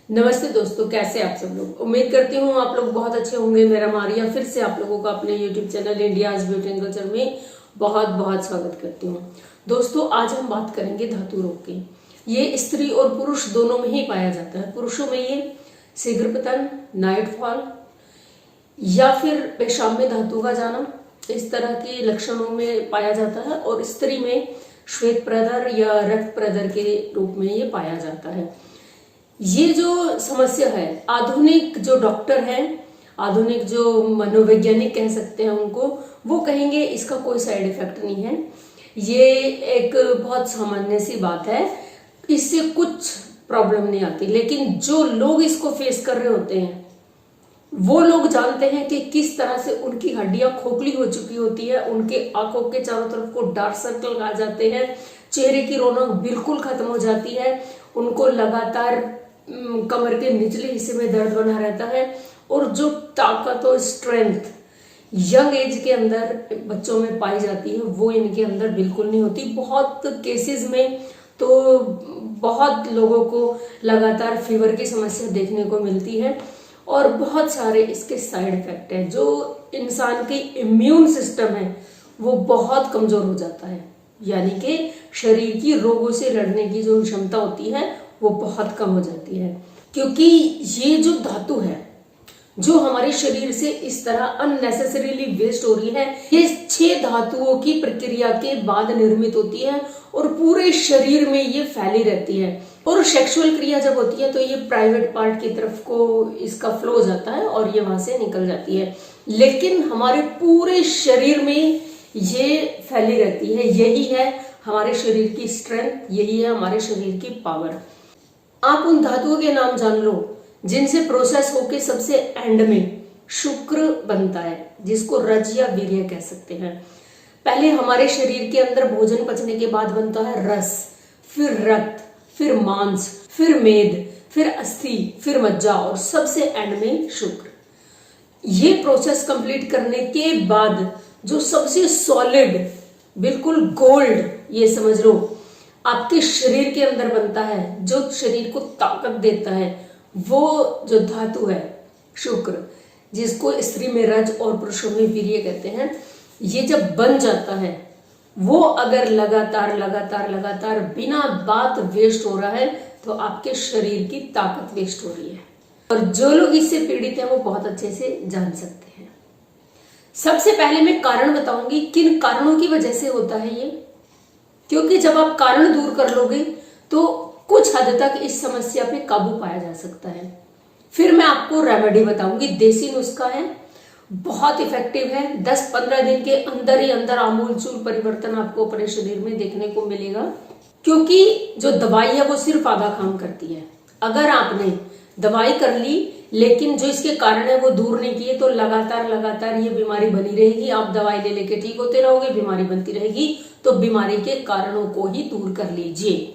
नमस्ते दोस्तों, कैसे आप सब लोग। उम्मीद करती हूँ आप लोग बहुत अच्छे होंगे। मेरा मारिया फिर से आप लोगों का अपने YouTube channel India's beauty and culture में बहुत बहुत स्वागत करती हूँ। दोस्तों, आज हम बात करेंगे धातु रोग की। ये स्त्री और पुरुष दोनों में ही पाया जाता है। पुरुषों में ये शीघ्रपतन, नाइटफॉल या फिर पेशाब में धातु का जाना, इस तरह के लक्षणों में पाया जाता है। और स्त्री में श्वेत प्रदर या रक्त प्रदर के रूप में ये पाया जाता है। ये जो समस्या है, आधुनिक जो डॉक्टर हैं, आधुनिक जो मनोवैज्ञानिक कह सकते हैं उनको, वो कहेंगे इसका कोई साइड इफेक्ट नहीं है, ये एक बहुत सामान्य सी बात है, इससे कुछ प्रॉब्लम नहीं आती। लेकिन जो लोग इसको फेस कर रहे होते हैं वो लोग जानते हैं कि किस तरह से उनकी हड्डियां खोखली हो चुकी होती है, उनके आंखों के चारों तरफ को डार्क सर्कल आ जाते हैं, चेहरे की रौनक बिल्कुल खत्म हो जाती है, उनको लगातार कमर के निचले हिस्से में दर्द बना रहता है। और जो ताकत और स्ट्रेंथ यंग एज के अंदर बच्चों में पाई जाती है वो इनके अंदर बिल्कुल नहीं होती। बहुत केसेस में तो बहुत लोगों को लगातार फीवर की समस्या देखने को मिलती है और बहुत सारे इसके साइड इफेक्ट है। जो इंसान की इम्यून सिस्टम है वो बहुत कमजोर हो जाता है, यानी कि शरीर की रोगों से लड़ने की जो क्षमता होती है वो बहुत कम हो जाती है। क्योंकि ये जो धातु है जो हमारे शरीर से इस तरह अननेसेसरीली वेस्ट हो रही है, ये 6 धातुओं की प्रक्रिया के बाद निर्मित होती है और पूरे शरीर में ये फैली रहती है। और सेक्सुअल क्रिया जब होती है तो ये प्राइवेट पार्ट की तरफ को इसका फ्लो हो जाता है और ये वहां से निकल जाती है। लेकिन हमारे पूरे शरीर में ये फैली रहती है। यही है हमारे शरीर की स्ट्रेंथ, यही है हमारे शरीर की पावर। आप उन धातुओं के नाम जान लो जिनसे प्रोसेस होके सबसे एंड में शुक्र बनता है, जिसको रज या वीर्य कह सकते हैं। पहले हमारे शरीर के अंदर भोजन पचने के बाद बनता है रस, फिर रक्त, फिर मांस, फिर मेद, फिर अस्थि, फिर मज्जा और सबसे एंड में शुक्र। ये प्रोसेस कंप्लीट करने के बाद जो सबसे सॉलिड, बिल्कुल गोल्ड, ये समझ लो, आपके शरीर के अंदर बनता है, जो शरीर को ताकत देता है, वो जो धातु है शुक्र, जिसको स्त्री में रज और पुरुषों में वीर्य कहते हैं, ये जब बन जाता है वो अगर लगातार लगातार लगातार बिना बात वेस्ट हो रहा है तो आपके शरीर की ताकत वेस्ट हो रही है। और जो लोग इससे पीड़ित हैं वो बहुत अच्छे से जान सकते हैं। सबसे पहले मैं कारण बताऊंगी किन कारणों की वजह से होता है ये, क्योंकि जब आप कारण दूर कर लोगे तो कुछ हद तक इस समस्या पे काबू पाया जा सकता है। फिर मैं आपको रेमेडी बताऊंगी, देसी नुस्खा है, बहुत इफेक्टिव है। 10-15 दिन के अंदर ही अंदर आमूलचूल परिवर्तन आपको अपने शरीर में देखने को मिलेगा। क्योंकि जो दवाई है वो सिर्फ आधा काम करती है। अगर आपने दवाई कर ली लेकिन जो इसके कारण है वो दूर नहीं किए तो लगातार लगातार ये बीमारी बनी रहेगी। आप दवाई ले लेके ठीक होते रहोगे, बीमारी बनती रहेगी। तो बीमारी के कारणों को ही दूर कर लीजिए।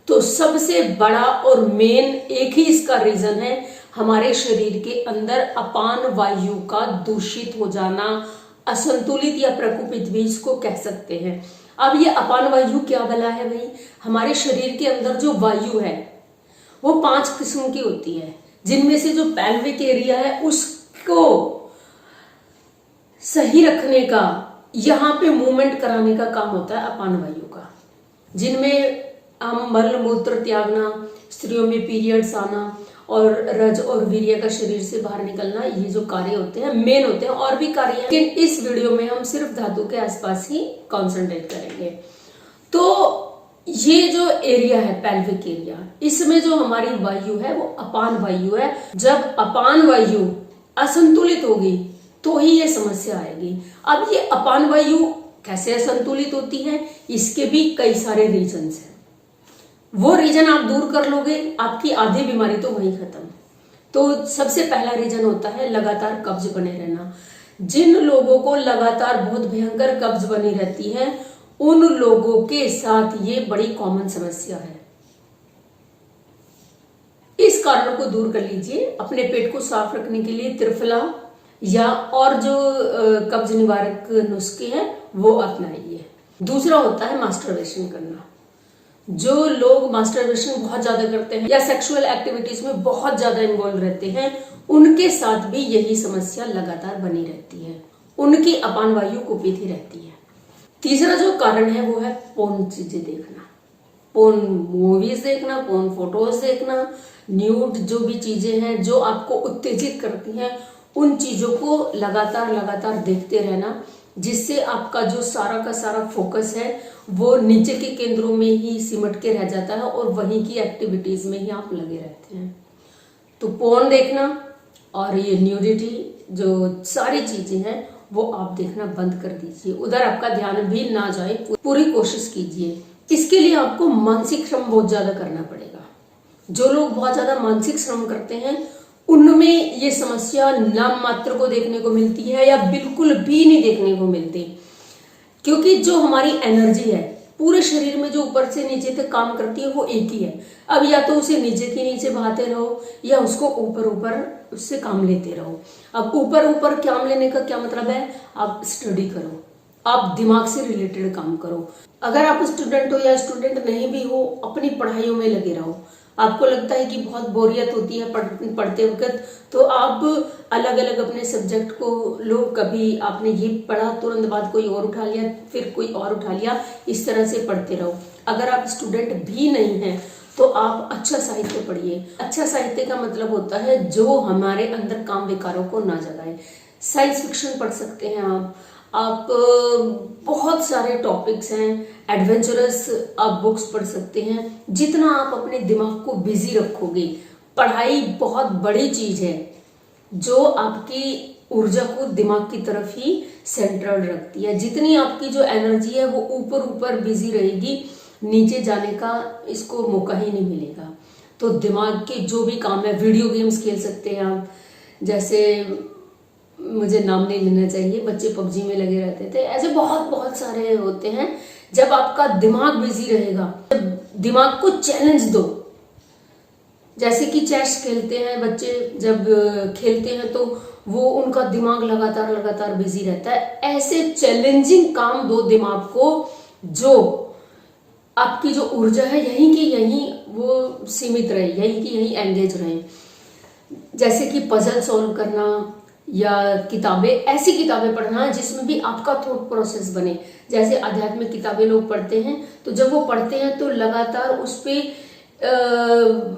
तो सबसे बड़ा और मेन एक ही इसका रीजन है हमारे शरीर के अंदर अपान वायु का दूषित हो जाना, असंतुलित या प्रकुपित भी इसको कह सकते हैं। अब ये अपान वायु क्या भला है भाई? हमारे शरीर के अंदर जो वायु है वो 5 किस्म की होती है, जिनमें से जो पेल्विक एरिया है उसको सही रखने का, यहाँ पे मूवमेंट कराने का काम होता है अपान वायु का। जिनमें हम मल मूत्र त्यागना, स्त्रियों में पीरियड्स आना और रज और वीर्य का शरीर से बाहर निकलना, ये जो कार्य होते हैं मेन होते हैं। और भी कार्य हैं, लेकिन इस वीडियो में हम सिर्फ धातु के आसपास ही कॉन्सेंट्रेट करेंगे। तो ये जो एरिया है पेल्विक एरिया, इसमें जो हमारी वायु है वो अपान वायु है। जब अपान वायु असंतुलित होगी तो ही ये समस्या आएगी। अब ये अपान वायु कैसे असंतुलित होती है, इसके भी कई सारे रीजंस हैं। वो रीजन आप दूर कर लोगे, आपकी आधी बीमारी तो वही खत्म। तो सबसे पहला रीजन होता है लगातार कब्ज बने रहना। जिन लोगों को लगातार बहुत भयंकर कब्ज बनी रहती है उन लोगों के साथ ये बड़ी कॉमन समस्या है। इस कारण को दूर कर लीजिए। अपने पेट को साफ रखने के लिए त्रिफला या और जो कब्ज निवारक नुस्खे हैं वो अपनाइए। दूसरा होता है मास्टरबेशन करना। जो लोग मास्टरबेशन बहुत ज्यादा करते हैं या सेक्सुअल एक्टिविटीज में बहुत ज्यादा इन्वॉल्व रहते हैं, उनके साथ भी यही समस्या लगातार बनी रहती है, उनकी अपान वायु कुपित ही रहती है। तीसरा जो कारण है वो है पोर्न चीजें देखना, पोर्न मूवीज देखना, पोर्न फोटोज देखना, न्यूड जो भी चीजें हैं जो आपको उत्तेजित करती हैं, उन चीजों को लगातार देखते रहना, जिससे आपका जो सारा का सारा फोकस है वो नीचे के केंद्रों में ही सिमट के रह जाता है और वहीं की एक्टिविटीज में ही आप लगे रहते हैं। तो पोर्न देखना और ये न्यूडिटी जो सारी चीजें हैं वो आप देखना बंद कर दीजिए, उधर आपका ध्यान भी ना जाए, पूरी कोशिश कीजिए। इसके लिए आपको मानसिक श्रम बहुत ज्यादा करना पड़ेगा। जो लोग बहुत ज्यादा मानसिक श्रम करते हैं उनमें ये समस्या नाम मात्र को देखने को मिलती है या बिल्कुल भी नहीं देखने को मिलती, क्योंकि जो हमारी एनर्जी है पूरे शरीर में जो ऊपर से नीचे तक काम करती है वो एक ही है। अब या तो उसे नीचे के नीचे बहाते रहो या उसको ऊपर उससे काम लेते रहो। अब ऊपर काम लेने का क्या मतलब है, आप स्टडी करो, आप दिमाग से रिलेटेड काम करो। अगर आप स्टूडेंट हो या स्टूडेंट नहीं भी हो, अपनी पढ़ाइयों में लगे रहो। आपको लगता है कि बहुत बोरियत होती है पढ़ते वक्त, तो आप अलग अलग अपने सब्जेक्ट को लो, कभी आपने ये पढ़ा तुरंत बाद कोई और उठा लिया, फिर कोई और उठा लिया, इस तरह से पढ़ते रहो। अगर आप स्टूडेंट भी नहीं हैं तो आप अच्छा साहित्य पढ़िए। अच्छा साहित्य का मतलब होता है जो हमारे अंदर काम विकारों को ना जगाए। साइंस फिक्शन पढ़ सकते हैं आप बहुत सारे टॉपिक्स हैं, एडवेंचरस आप बुक्स पढ़ सकते हैं। जितना आप अपने दिमाग को बिजी रखोगे, पढ़ाई बहुत बड़ी चीज है जो आपकी ऊर्जा को दिमाग की तरफ ही सेंट्रल रखती है। जितनी आपकी जो एनर्जी है वो ऊपर बिजी रहेगी, नीचे जाने का इसको मौका ही नहीं मिलेगा। तो दिमाग के जो भी काम है, वीडियो गेम्स खेल सकते हैं आप, जैसे मुझे नाम नहीं लेना चाहिए, बच्चे पबजी में लगे रहते थे, ऐसे बहुत सारे होते हैं। जब आपका दिमाग बिजी रहेगा, दिमाग को चैलेंज दो। जैसे कि चेस खेलते हैं बच्चे, जब खेलते हैं तो वो उनका दिमाग लगातार बिजी रहता है। ऐसे चैलेंजिंग काम दो दिमाग को, जो आपकी जो ऊर्जा है यहीं की यहीं वो सीमित रहे, यहीं की यहीं एंगेज रहे। जैसे कि पजल सॉल्व करना या किताबें, ऐसी किताबें पढ़ना जिसमें भी आपका थॉट प्रोसेस बने। जैसे आध्यात्मिक किताबें लोग पढ़ते हैं तो जब वो पढ़ते हैं तो लगातार उस पर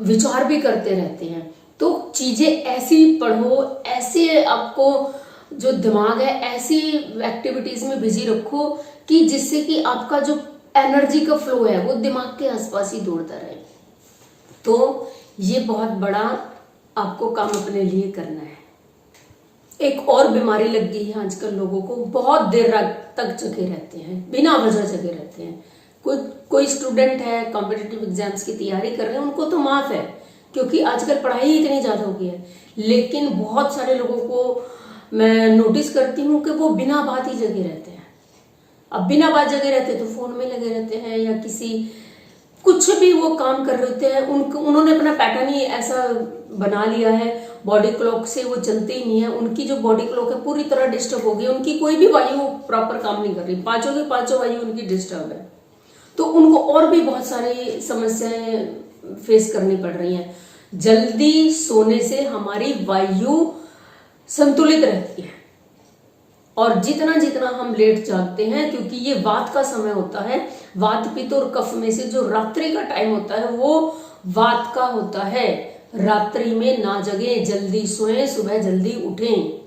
विचार भी करते रहते हैं। तो चीजें ऐसी पढ़ो, ऐसे आपको जो दिमाग है ऐसी एक्टिविटीज में बिजी रखो कि जिससे कि आपका जो एनर्जी का फ्लो है वो दिमाग के आसपास ही दौड़ता रहे। तो ये बहुत बड़ा आपको काम अपने लिए करना है। एक और बीमारी लग गई है आजकल लोगों को, बहुत देर रात तक जगे रहते हैं, बिना वजह जगे रहते हैं। कोई स्टूडेंट है कॉम्पिटिटिव एग्जाम्स की तैयारी कर रहे हैं, उनको तो माफ है क्योंकि आजकल पढ़ाई इतनी ज्यादा हो गई है। लेकिन बहुत सारे लोगों को मैं नोटिस करती हूँ कि वो बिना बात ही जगे रहते हैं। अब बिना बात जगे रहते तो फोन में लगे रहते हैं या किसी कुछ भी वो काम कर रहे होते हैं। उन्होंने अपना पैटर्न ही ऐसा बना लिया है, बॉडी क्लॉक से वो चलते ही नहीं है। उनकी जो बॉडी क्लॉक है पूरी तरह डिस्टर्ब हो गई, उनकी कोई भी वायु प्रॉपर काम नहीं कर रही, पांचों की पांचों वायु उनकी डिस्टर्ब है। तो उनको और भी बहुत सारी समस्याएं फेस करनी पड़ रही हैं। जल्दी सोने से हमारी वायु संतुलित रहती है और जितना हम लेट जागते हैं, क्योंकि ये वात का समय होता है, वात पित्त और कफ में से जो रात्रि का टाइम होता है वो वात का होता है। रात्रि में ना जगे, जल्दी सोएं, सुबह जल्दी उठें।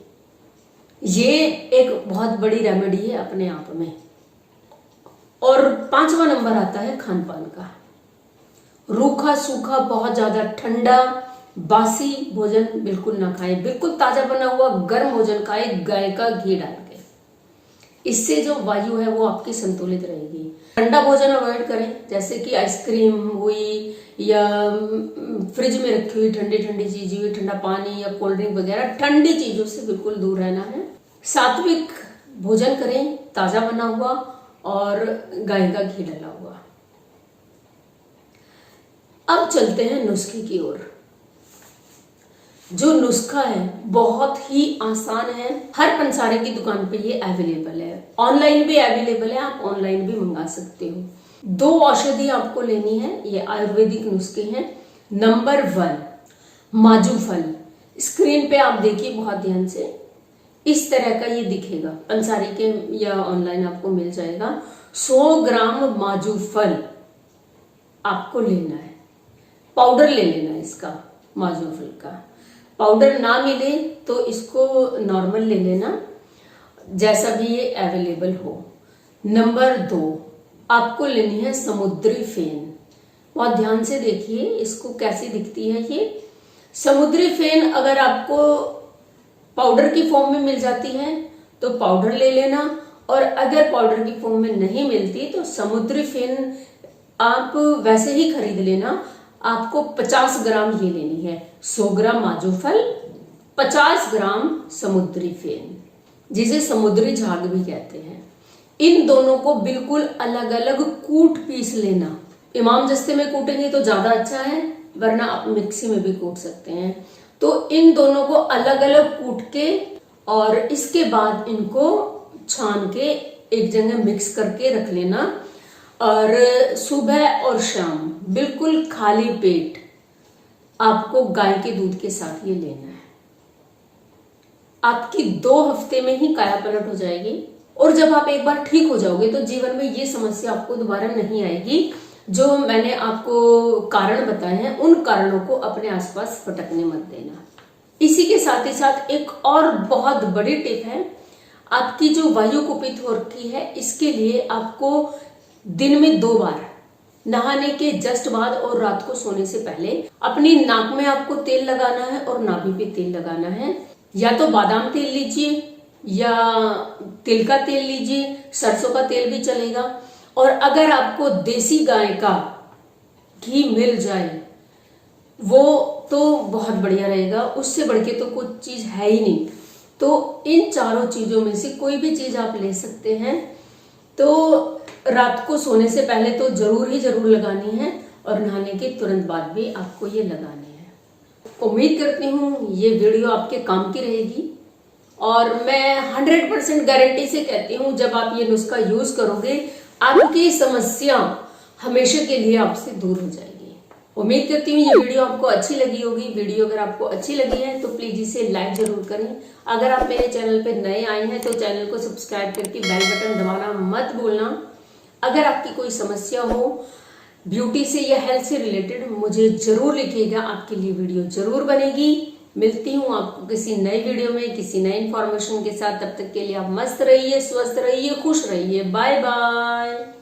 ये एक बहुत बड़ी रेमेडी है अपने आप में। और 5वां नंबर आता है खान पान का। रूखा सूखा, बहुत ज्यादा ठंडा बासी भोजन बिल्कुल ना खाएं। बिल्कुल ताजा बना हुआ गर्म भोजन खाएं, गाय का घी डाल के। इससे जो वायु है वो आपकी संतुलित रहेगी। ठंडा भोजन अवॉइड करें, जैसे कि आइसक्रीम हुई या फ्रिज में रखी हुई ठंडी चीज हुई, ठंडा पानी या कोल्ड ड्रिंक वगैरह, ठंडी चीजों से बिल्कुल दूर रहना है। सात्विक भोजन करें, ताजा बना हुआ और गाय का घी डाला हुआ। अब चलते हैं नुस्खे की ओर। जो नुस्खा है बहुत ही आसान है, हर पंसारे की दुकान पे ये अवेलेबल है, ऑनलाइन भी अवेलेबल है, आप ऑनलाइन भी मंगा सकते हो। 2 औषधि आपको लेनी है, ये आयुर्वेदिक नुस्खे हैं। नंबर 1 माजू फल। स्क्रीन पे आप देखिए बहुत ध्यान से, इस तरह का ये दिखेगा, पंसारी के या ऑनलाइन आपको मिल जाएगा। 100 ग्राम माजू फल आपको लेना है। पाउडर ले लेना है इसका, माजू फल का। पाउडर ना मिले तो इसको नॉर्मल ले लेना, जैसा भी ये अवेलेबल हो। नंबर 2 आपको लेनी है समुद्री फेन। बहुत ध्यान से देखिए इसको कैसी दिखती है ये। समुद्री फेन अगर आपको पाउडर की फॉर्म में मिल जाती है तो पाउडर ले लेना, और अगर पाउडर की फॉर्म में नहीं मिलती तो समुद्री फेन आप वैसे ही खरीद लेना। आपको 50 ग्राम ये लेनी है। 100 ग्राम माजू फल, 50 ग्राम समुद्री फेन, जिसे समुद्री झाग भी कहते हैं। इन दोनों को बिल्कुल अलग अलग कूट पीस लेना। इमाम जस्ते में कूटेंगे तो ज्यादा अच्छा है, वरना आप मिक्सी में भी कूट सकते हैं। तो इन दोनों को अलग अलग कूट के और इसके बाद इनको छान के एक जगह मिक्स करके रख लेना। और सुबह और शाम बिल्कुल खाली पेट आपको गाय के दूध के साथ ये लेना है। आपकी 2 हफ्ते में ही काया पलट हो जाएगी, और जब आप एक बार ठीक हो जाओगे तो जीवन में ये समस्या आपको दोबारा नहीं आएगी। जो मैंने आपको कारण बताए हैं, उन कारणों को अपने आसपास फटकने मत देना। इसी के साथ ही साथ एक और बहुत बड़ी टिप है, आपकी जो वायु कुपित हो रखी है, इसके लिए आपको दिन में 2 बार, नहाने के जस्ट बाद और रात को सोने से पहले, अपनी नाक में आपको तेल लगाना है और नाभि पे तेल लगाना है। या तो बादाम तेल लीजिए या तिल का तेल लीजिए, सरसों का तेल भी चलेगा। और अगर आपको देसी गाय का घी मिल जाए वो तो बहुत बढ़िया रहेगा, उससे बढ़ के तो कुछ चीज है ही नहीं। तो इन चारों चीजों में से कोई भी चीज आप ले सकते हैं। तो रात को सोने से पहले तो जरूर ही जरूर लगानी है, और नहाने के तुरंत बाद भी आपको ये लगानी है। उम्मीद करती हूँ ये वीडियो आपके काम की रहेगी, और मैं 100% गारंटी से कहती हूँ जब आप ये नुस्खा यूज करोगे आपकी समस्या हमेशा के लिए आपसे दूर हो जाएगी। उम्मीद करती हूँ ये वीडियो आपको अच्छी लगी होगी। वीडियो अगर आपको अच्छी लगी है तो प्लीज इसे लाइक जरूर करें। अगर आप मेरे चैनल पे नए आए हैं तो चैनल को सब्सक्राइब करके बेल बटन दबाना मत भूलना। अगर आपकी कोई समस्या हो ब्यूटी से या हेल्थ से रिलेटेड, मुझे जरूर लिखिएगा, आपके लिए वीडियो जरूर बनेगी। मिलती हूँ आपको किसी नई वीडियो में किसी नई इंफॉर्मेशन के साथ। तब तक के लिए आप मस्त रहिए, स्वस्थ रहिए, खुश रहिए। Bye bye.